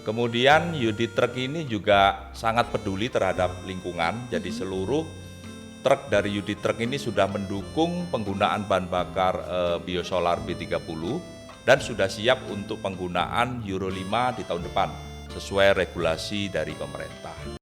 Kemudian UD Truck ini juga sangat peduli terhadap lingkungan. Jadi seluruh truk dari UD Truck ini sudah mendukung penggunaan bahan bakar biosolar B30 dan sudah siap untuk penggunaan Euro 5 di tahun depan sesuai regulasi dari pemerintah.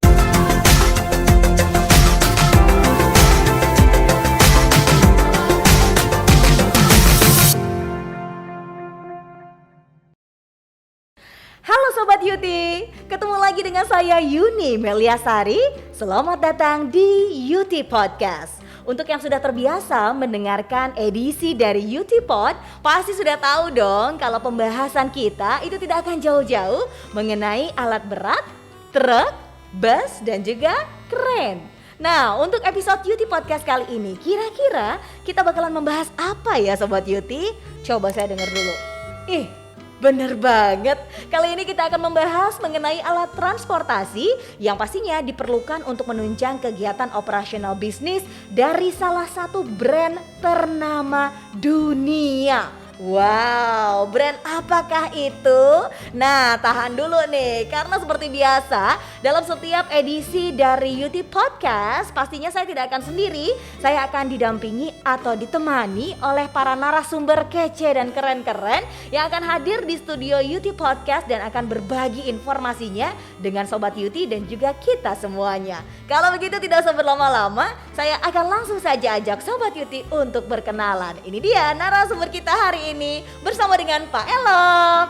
Halo Sobat Yuti, ketemu lagi dengan saya Yuni Meliasari. Selamat datang di Yuti Podcast. Untuk yang sudah terbiasa mendengarkan edisi dari Yuti Pod, pasti sudah tahu dong kalau pembahasan kita itu tidak akan jauh-jauh mengenai alat berat, truk, bus, dan juga kren. Nah, untuk episode Yuti Podcast kali ini, kira-kira kita bakalan membahas apa ya Sobat Yuti? Coba saya dengar dulu. Bener banget, kali ini kita akan membahas mengenai alat transportasi yang pastinya diperlukan untuk menunjang kegiatan operasional bisnis dari salah satu brand ternama dunia. Wow, brand apakah itu? Nah, tahan dulu nih, karena seperti biasa dalam setiap edisi dari Yuti Podcast pastinya saya tidak akan sendiri. Saya akan didampingi atau ditemani oleh para narasumber kece dan keren-keren yang akan hadir di studio Yuti Podcast dan akan berbagi informasinya dengan Sobat Yuti dan juga kita semuanya. Kalau begitu tidak usah berlama-lama, saya akan langsung saja ajak Sobat Yuti untuk berkenalan. Ini dia narasumber kita hari ini bersama dengan Pak Elok.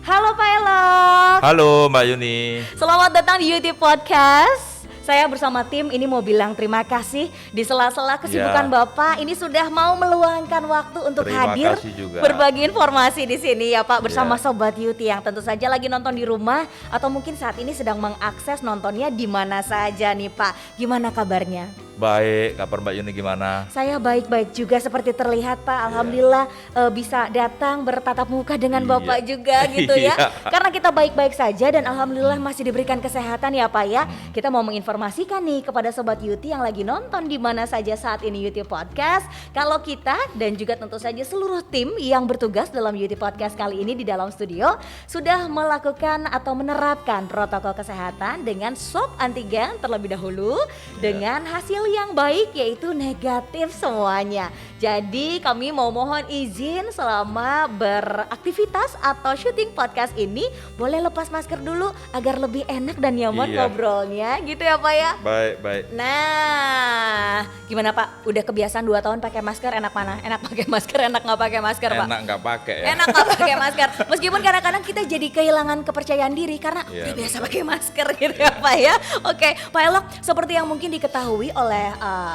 Halo Pak Elok. Halo Mbak Yuni. Selamat datang di Yuti Podcast. Saya bersama tim ini mau bilang terima kasih di sela-sela kesibukan Bapak ini sudah mau meluangkan waktu untuk hadir berbagi informasi di sini ya Pak bersama Sobat Yuti yang tentu saja lagi nonton di rumah atau mungkin saat ini sedang mengakses nontonnya di mana saja nih Pak. Gimana kabarnya? Baik, kabar Mbak Yuni gimana? Saya baik-baik juga seperti terlihat Pak. Alhamdulillah bisa datang bertatap muka dengan Bapak juga gitu ya. Karena kita baik-baik saja dan alhamdulillah masih diberikan kesehatan ya Pak ya. Kita mau menginformasikan nih kepada Sobat Yuti yang lagi nonton di mana saja saat ini Yuti Podcast. Kalau kita dan juga tentu saja seluruh tim yang bertugas dalam Yuti Podcast kali ini di dalam studio sudah melakukan atau menerapkan protokol kesehatan dengan swab antigen terlebih dahulu dengan hasil yang baik yaitu negatif semuanya. Jadi kami mau mohon izin selama beraktivitas atau syuting podcast ini boleh lepas masker dulu agar lebih enak dan nyaman ngobrolnya gitu ya Pak ya. Baik. Nah gimana Pak? Udah kebiasaan 2 tahun pakai masker, enak mana? Enak pakai masker, enak gak pakai masker Pak? Enak gak pakai ya? Enak gak pakai masker. Meskipun kadang-kadang kita jadi kehilangan kepercayaan diri karena udah biasa pakai masker gitu ya Pak ya. Oke Pak Elok, seperti yang mungkin diketahui oleh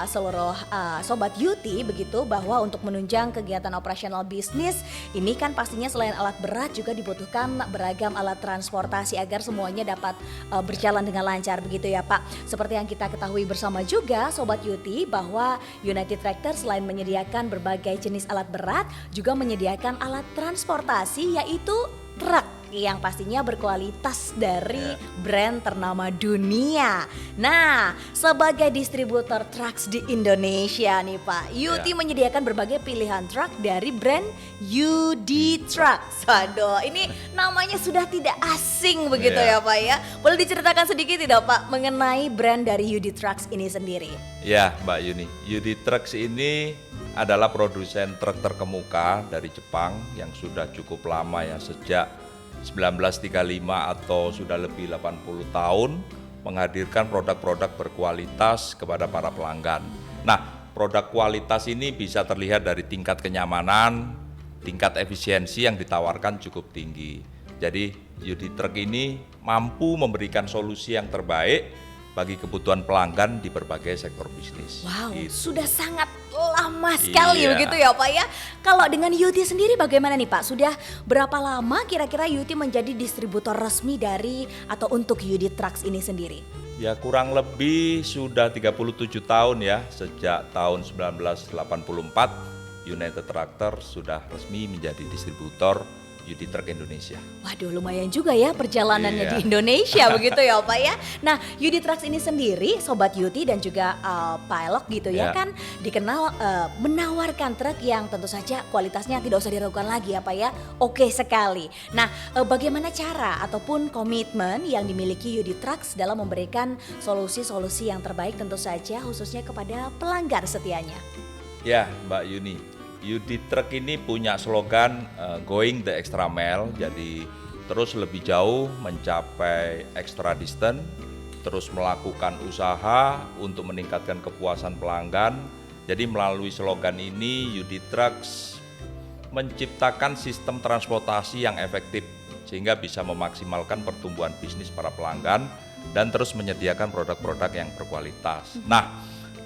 seluruh Sobat Yuti begitu bahwa untuk menunjang kegiatan operasional bisnis ini kan pastinya selain alat berat juga dibutuhkan beragam alat transportasi agar semuanya dapat berjalan dengan lancar begitu ya Pak. Seperti yang kita ketahui bersama juga Sobat Yuti bahwa United Tractor selain menyediakan berbagai jenis alat berat juga menyediakan alat transportasi yaitu truk yang pastinya berkualitas dari brand ternama dunia. Nah, sebagai distributor trucks di Indonesia nih Pak, Yuti menyediakan berbagai pilihan truk dari brand UD Trucks. Waduh, ini namanya sudah tidak asing begitu ya Pak ya. Boleh diceritakan sedikit tidak Pak mengenai brand dari UD Trucks ini sendiri? Ya Mbak Yuni, UD Trucks ini adalah produsen truk terkemuka dari Jepang yang sudah cukup lama ya sejak 1935 atau sudah lebih 80 tahun menghadirkan produk-produk berkualitas kepada para pelanggan. Nah, produk kualitas ini bisa terlihat dari tingkat kenyamanan, tingkat efisiensi yang ditawarkan cukup tinggi. Jadi, UD Truck ini mampu memberikan solusi yang terbaik bagi kebutuhan pelanggan di berbagai sektor bisnis. Wow, sudah sangat lama sekali begitu ya Pak ya. Kalau dengan Yuti sendiri bagaimana nih Pak? Sudah berapa lama kira-kira Yuti menjadi distributor resmi dari atau untuk UD Trucks ini sendiri? Ya kurang lebih sudah 37 tahun ya. Sejak tahun 1984 United Tractor sudah resmi menjadi distributor UD Truck Indonesia. Waduh, lumayan juga ya perjalanannya Iya. di Indonesia begitu ya Pak ya. Nah, UD Trucks ini sendiri, Sobat UT dan juga Pak Elok gitu ya, Ya. kan dikenal menawarkan truk yang tentu saja kualitasnya tidak usah diragukan lagi ya Pak ya. Oke sekali. Nah, bagaimana cara ataupun komitmen yang dimiliki UD Trucks dalam memberikan solusi-solusi yang terbaik tentu saja khususnya kepada pelanggan setianya? Ya, Mbak Yuni, UD Truck ini punya slogan going the extra mile, jadi terus lebih jauh mencapai extra distance, terus melakukan usaha untuk meningkatkan kepuasan pelanggan. Jadi melalui slogan ini UD Trucks menciptakan sistem transportasi yang efektif sehingga bisa memaksimalkan pertumbuhan bisnis para pelanggan dan terus menyediakan produk-produk yang berkualitas. Nah,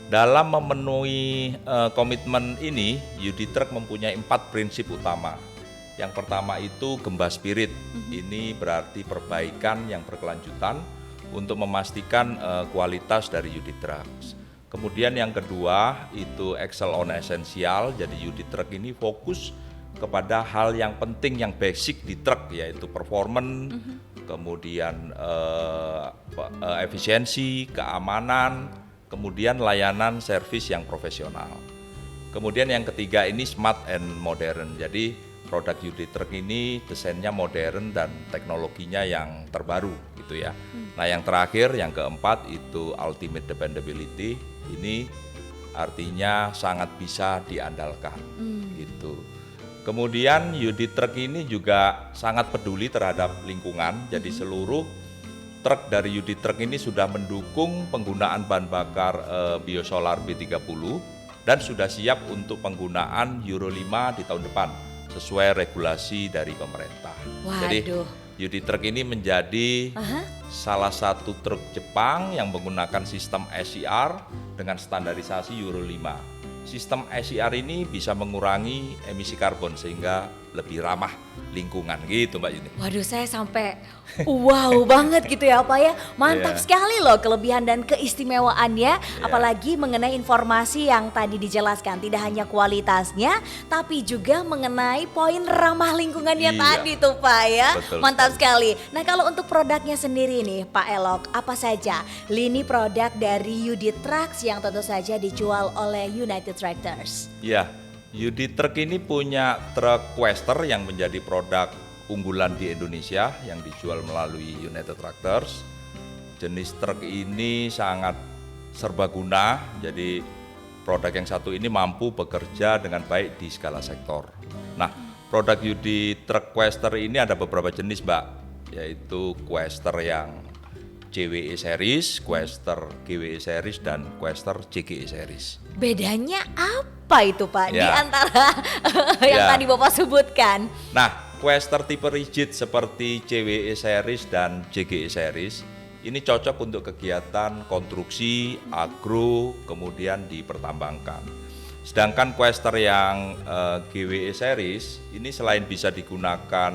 dalam memenuhi komitmen ini, UD Truck mempunyai 4 prinsip utama. Yang pertama itu Gemba Spirit. Ini berarti perbaikan yang berkelanjutan untuk memastikan kualitas dari UD Trucks. Kemudian yang kedua itu Excel on Essential. Jadi UD Truck ini fokus kepada hal yang penting, yang basic di truk, yaitu performance, kemudian efisiensi, keamanan, kemudian layanan servis yang profesional. Kemudian yang ketiga ini smart and modern. Jadi produk UD Truck ini desainnya modern dan teknologinya yang terbaru gitu ya. Nah, yang terakhir yang keempat itu ultimate dependability. Ini artinya sangat bisa diandalkan gitu. Kemudian UD Truck ini juga sangat peduli terhadap lingkungan. Jadi seluruh truk dari UD Truck ini sudah mendukung penggunaan bahan bakar biosolar B30 dan sudah siap untuk penggunaan Euro 5 di tahun depan sesuai regulasi dari pemerintah. Jadi UD Truck ini menjadi salah satu truk Jepang yang menggunakan sistem SCR dengan standarisasi Euro 5. Sistem SCR ini bisa mengurangi emisi karbon sehingga lebih ramah lingkungan gitu Mbak Yuni. Waduh, saya sampai wow banget gitu ya Pak ya. Mantap sekali loh kelebihan dan keistimewaannya. Apalagi mengenai informasi yang tadi dijelaskan. Tidak hanya kualitasnya tapi juga mengenai poin ramah lingkungannya tadi tuh Pak ya. Betul Mantap sekali. Nah, kalau untuk produknya sendiri nih Pak Elok, apa saja lini produk dari UD Trucks yang tentu saja dijual oleh United Tractors? Ya, UD Truck ini punya truk Quester yang menjadi produk unggulan di Indonesia yang dijual melalui United Tractors. Jenis truk ini sangat serbaguna, jadi produk yang satu ini mampu bekerja dengan baik di segala sektor. Nah, produk UD Truck Quester ini ada beberapa jenis Mbak, yaitu Quester yang CWE series, Quester GWE series, dan Quester CGE series. Bedanya apa itu Pak di Ya. antara yang tadi Bapak sebutkan? Nah, Quester tipe rigid seperti CWE series dan CGE series ini cocok untuk kegiatan konstruksi, agro, kemudian dipertambangkan. Sedangkan Quester yang GWE series ini selain bisa digunakan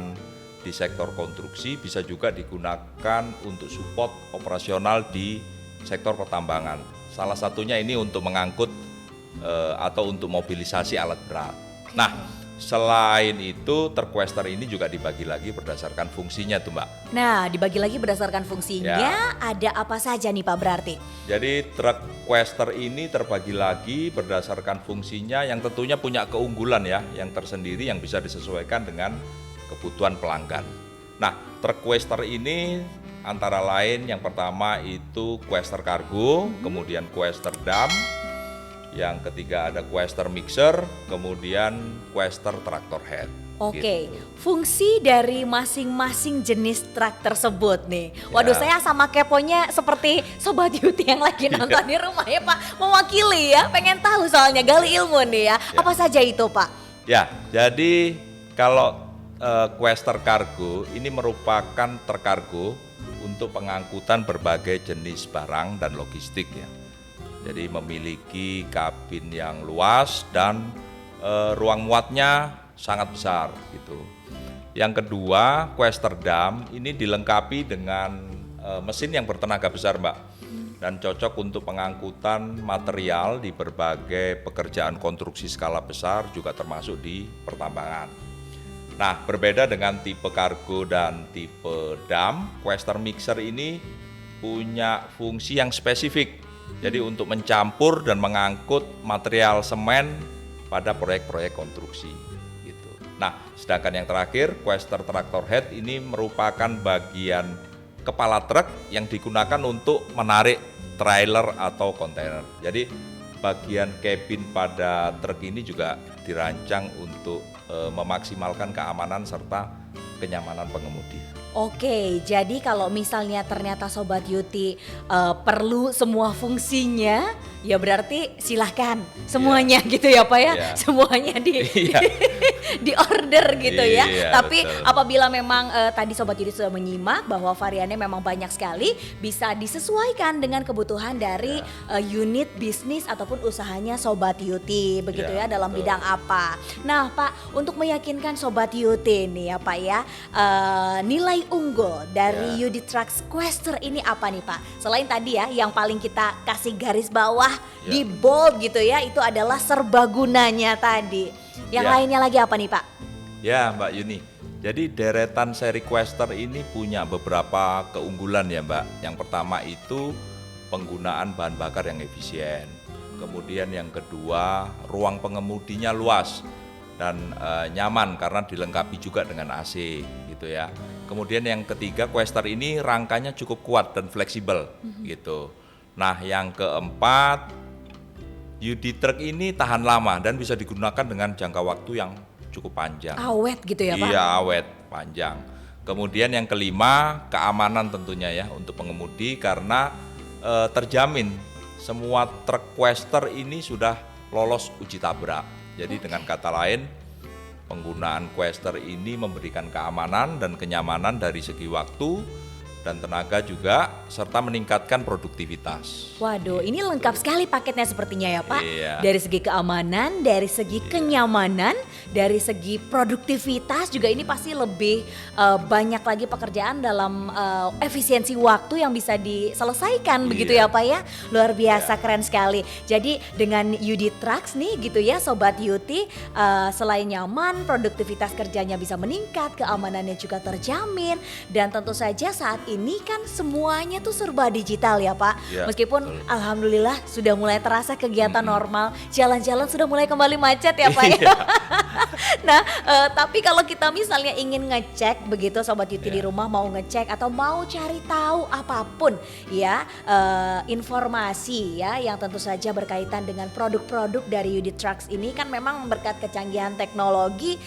di sektor konstruksi, bisa juga digunakan untuk support operasional di sektor pertambangan. Salah satunya ini untuk mengangkut atau untuk mobilisasi alat berat. Nah, selain itu, truk Quester ini juga dibagi lagi berdasarkan fungsinya tuh Mbak. Nah, dibagi lagi berdasarkan fungsinya, ada apa saja nih Pak berarti? Jadi truk Quester ini terbagi lagi berdasarkan fungsinya yang tentunya punya keunggulan ya, yang tersendiri yang bisa disesuaikan dengan kebutuhan pelanggan. Nah, truk Quester ini antara lain yang pertama itu Quester Cargo, kemudian Quester Dump, yang ketiga ada Quester Mixer, kemudian Quester Tractor Head. Oke, Gitu. fungsi dari masing-masing jenis truk tersebut nih. Waduh, saya sama keponya seperti Sobat Yuti yang lagi nonton di rumah ya Pak. Mewakili ya, pengen tahu soalnya gali ilmu nih ya. Apa saja itu Pak? Ya, jadi kalau Quester Cargo ini merupakan truk kargo untuk pengangkutan berbagai jenis barang dan logistik ya. Jadi memiliki kabin yang luas dan ruang muatnya sangat besar gitu. Yang kedua, Quester Dump ini dilengkapi dengan mesin yang bertenaga besar Mbak, dan cocok untuk pengangkutan material di berbagai pekerjaan konstruksi skala besar juga termasuk di pertambangan. Nah, berbeda dengan tipe kargo dan tipe dam, Quester Mixer ini punya fungsi yang spesifik. Jadi untuk mencampur dan mengangkut material semen pada proyek-proyek konstruksi gitu. Nah, sedangkan yang terakhir, Quester Tractor Head ini merupakan bagian kepala truk yang digunakan untuk menarik trailer atau kontainer. Jadi bagian kabin pada truk ini juga dirancang untuk memaksimalkan keamanan serta kenyamanan pengemudi. Oke, jadi kalau misalnya ternyata Sobat Yuti perlu semua fungsinya, ya berarti silahkan semuanya gitu ya Pak ya, semuanya di order gitu ya. Tapi betul. Apabila memang tadi Sobat Yuti sudah menyimak bahwa variannya memang banyak sekali, bisa disesuaikan dengan kebutuhan dari unit bisnis ataupun usahanya Sobat Yuti begitu ya dalam betul. Bidang apa. Nah Pak, untuk meyakinkan Sobat Yuti nih ya Pak ya, nilai unggul dari UD Trucks Quester ini apa nih Pak? Selain tadi ya yang paling kita kasih garis bawah di bold gitu ya, itu adalah serbagunanya tadi. Yang lainnya lagi apa nih Pak? Ya Mbak Yuni, jadi deretan seri Quester ini punya beberapa keunggulan ya Mbak. Yang pertama itu penggunaan bahan bakar yang efisien. Kemudian yang kedua, ruang pengemudinya luas dan nyaman karena dilengkapi juga dengan AC gitu ya. Kemudian yang ketiga, Quester ini rangkanya cukup kuat dan fleksibel gitu. Nah yang keempat, UD Truck ini tahan lama dan bisa digunakan dengan jangka waktu yang cukup panjang. Awet gitu ya Pak? Iya awet, panjang. Kemudian yang kelima, keamanan tentunya ya untuk pengemudi karena terjamin semua truk Quester ini sudah lolos uji tabrak. Jadi dengan kata lain, penggunaan Quester ini memberikan keamanan dan kenyamanan dari segi waktu dan tenaga juga, serta meningkatkan produktivitas. Waduh, ini lengkap sekali paketnya sepertinya ya Pak. Dari segi keamanan, dari segi kenyamanan, dari segi produktivitas juga ini pasti lebih banyak lagi pekerjaan dalam efisiensi waktu yang bisa diselesaikan begitu ya Pak ya. Luar biasa keren sekali. Jadi dengan UD Trucks nih gitu ya Sobat Yuti, selain nyaman, produktivitas kerjanya bisa meningkat, keamanannya juga terjamin, dan tentu saja saat ini kan semuanya tuh serba digital ya Pak. Meskipun alhamdulillah sudah mulai terasa kegiatan normal, jalan-jalan sudah mulai kembali macet ya Pak ya. Nah, tapi kalau kita misalnya ingin ngecek begitu Sobat Yuti di rumah mau ngecek atau mau cari tahu apapun ya, informasi ya yang tentu saja berkaitan dengan produk-produk dari UD Trucks ini kan memang berkat kecanggihan teknologi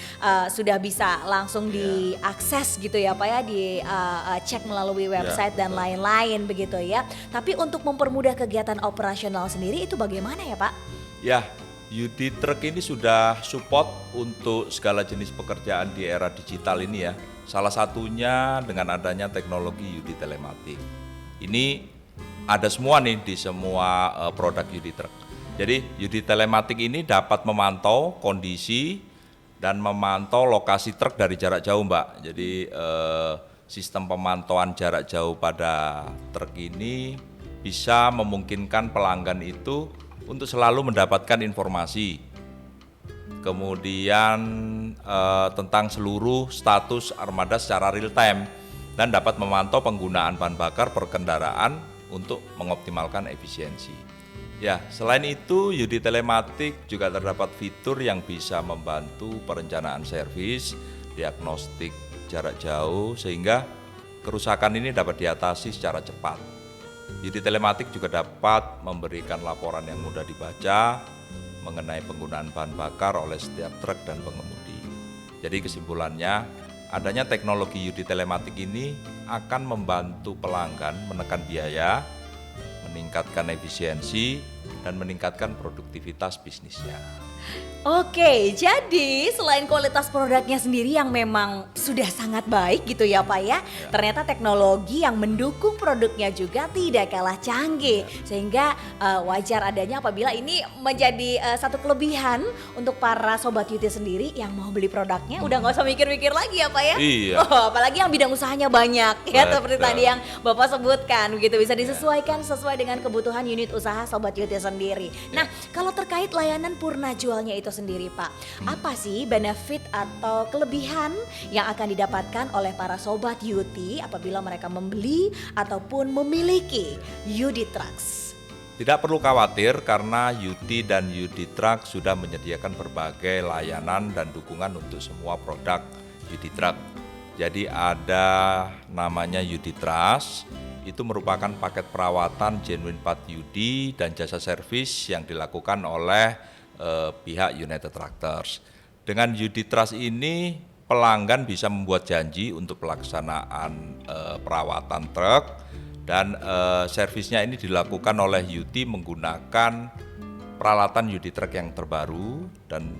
sudah bisa langsung diakses gitu ya Pak ya, dicek melalui website dan lain-lain begitu ya. Tapi untuk mempermudah kegiatan operasional sendiri itu bagaimana ya Pak? Ya, UD Truck ini sudah support untuk segala jenis pekerjaan di era digital ini ya. Salah satunya dengan adanya teknologi UD Telematik. Ini ada semua nih di semua produk UD Truck. Jadi UD Telematik ini dapat memantau kondisi dan memantau lokasi truk dari jarak jauh Mbak. Jadi sistem pemantauan jarak jauh pada truk ini bisa memungkinkan pelanggan itu untuk selalu mendapatkan informasi. Kemudian tentang seluruh status armada secara real time dan dapat memantau penggunaan bahan bakar per kendaraan untuk mengoptimalkan efisiensi. Ya, selain itu UD Telematik juga terdapat fitur yang bisa membantu perencanaan servis, diagnostik jarak jauh sehingga kerusakan ini dapat diatasi secara cepat. UD Telematik juga dapat memberikan laporan yang mudah dibaca mengenai penggunaan bahan bakar oleh setiap truk dan pengemudi. Jadi kesimpulannya, adanya teknologi UD Telematik ini akan membantu pelanggan menekan biaya, meningkatkan efisiensi, dan meningkatkan produktivitas bisnisnya. Oke, jadi selain kualitas produknya sendiri yang memang sudah sangat baik gitu ya Pak ya, ternyata teknologi yang mendukung produknya juga tidak kalah canggih. Sehingga wajar adanya apabila ini menjadi satu kelebihan untuk para Sobat Yuti sendiri yang mau beli produknya udah gak usah mikir-mikir lagi ya Pak ya. Apalagi yang bidang usahanya banyak ya, seperti tadi yang Bapak sebutkan gitu, bisa disesuaikan sesuai dengan kebutuhan unit usaha Sobat Yuti sendiri. Nah, kalau terkait layanan purna jual menjualnya itu sendiri Pak. Apa sih benefit atau kelebihan yang akan didapatkan oleh para sobat UT apabila mereka membeli ataupun memiliki UD Trucks? Tidak perlu khawatir karena UT dan UD Truck sudah menyediakan berbagai layanan dan dukungan untuk semua produk UD Truck. Jadi ada namanya UD Trust, itu merupakan paket perawatan genuine part UD dan jasa servis yang dilakukan oleh pihak United Tractors. Dengan UD Trust ini pelanggan bisa membuat janji untuk pelaksanaan perawatan truk dan servisnya ini dilakukan oleh UT menggunakan peralatan UD Truck yang terbaru dan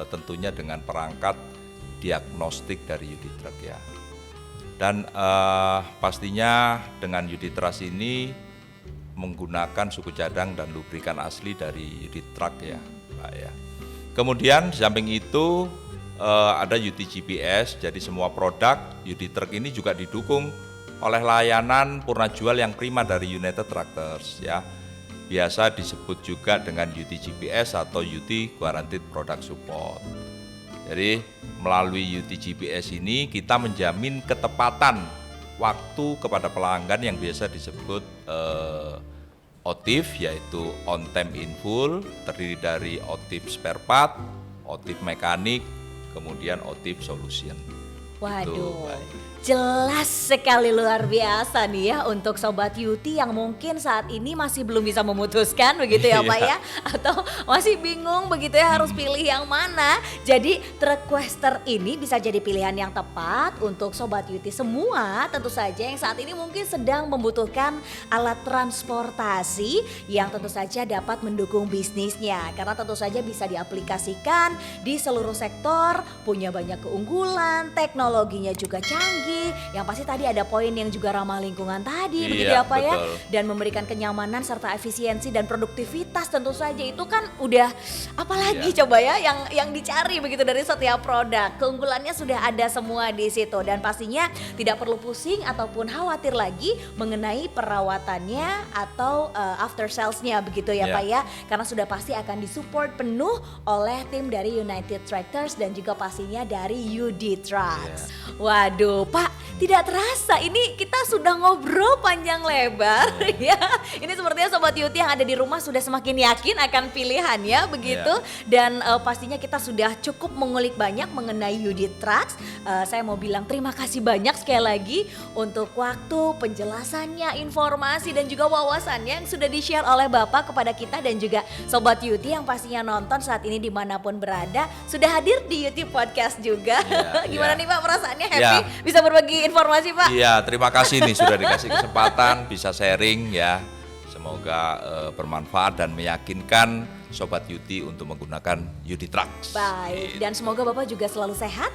tentunya dengan perangkat diagnostik dari UD Truck ya. Dan pastinya dengan UD Trust ini menggunakan suku cadang dan lubrikan asli dari UD Truck ya, Pak ya. Kemudian di samping itu ada UT GPS, jadi semua produk UD Truck ini juga didukung oleh layanan purna jual yang prima dari United Tractors ya. Biasa disebut juga dengan UT GPS atau UT Guaranteed Product Support. Jadi melalui UT GPS ini kita menjamin ketepatan waktu kepada pelanggan yang biasa disebut OTIF, yaitu on time in full, terdiri dari OTIF spare part, OTIF mekanik, kemudian OTIF solution. Waduh, jelas sekali, luar biasa nih ya untuk Sobat UT yang mungkin saat ini masih belum bisa memutuskan begitu ya Pak ya, atau masih bingung begitu ya harus pilih yang mana. Jadi Truckquester ini bisa jadi pilihan yang tepat untuk Sobat UT semua tentu saja yang saat ini mungkin sedang membutuhkan alat transportasi yang tentu saja dapat mendukung bisnisnya, karena tentu saja bisa diaplikasikan di seluruh sektor, punya banyak keunggulan, teknologinya juga canggih. Yang pasti tadi ada poin yang juga ramah lingkungan tadi, begitu ya Pak ya, dan memberikan kenyamanan serta efisiensi dan produktivitas tentu saja itu kan udah apalagi coba ya yang dicari begitu dari setiap produk. Keunggulannya sudah ada semua di situ dan pastinya tidak perlu pusing ataupun khawatir lagi mengenai perawatannya atau after sales-nya begitu ya Pak ya, karena sudah pasti akan disupport penuh oleh tim dari United Tractors dan juga pastinya dari UD Trucks. Waduh Pak, tidak terasa ini kita sudah ngobrol panjang lebar ya. Ini sepertinya Sobat UT yang ada di rumah sudah semakin yakin akan pilihannya begitu. Dan pastinya kita sudah cukup mengulik banyak mengenai UD Trucks. Saya mau bilang terima kasih banyak sekali lagi untuk waktu, penjelasannya, informasi dan juga wawasannya yang sudah di-share oleh Bapak kepada kita dan juga Sobat UT yang pastinya nonton saat ini dimanapun berada. Sudah hadir di UT Podcast juga. Gimana nih Pak perasaannya, happy bisa berbagi informasi Pak? Iya, terima kasih nih sudah dikasih kesempatan bisa sharing ya. Semoga bermanfaat dan meyakinkan Sobat UT untuk menggunakan UD Trucks. Baik, dan semoga Bapak juga selalu sehat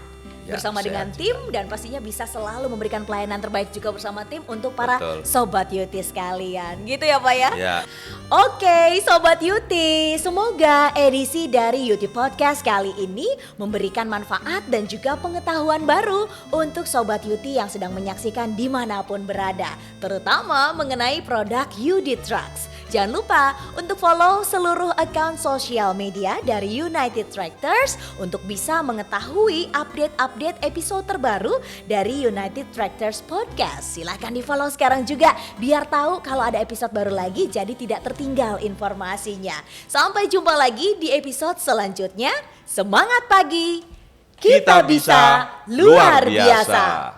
bersama dengan tim dan pastinya bisa selalu memberikan pelayanan terbaik juga bersama tim untuk para Sobat UT sekalian. Gitu ya Pak ya? Oke, Sobat UT, semoga edisi dari UT Podcast kali ini memberikan manfaat dan juga pengetahuan baru untuk Sobat UT yang sedang menyaksikan dimanapun berada, terutama mengenai produk UD Trucks. Jangan lupa untuk follow seluruh akun sosial media dari United Tractors untuk bisa mengetahui update episode terbaru dari United Tractors Podcast. Silahkan di follow sekarang juga biar tahu kalau ada episode baru lagi, jadi tidak tertinggal informasinya. Sampai jumpa lagi di episode selanjutnya. Semangat pagi, kita bisa luar biasa.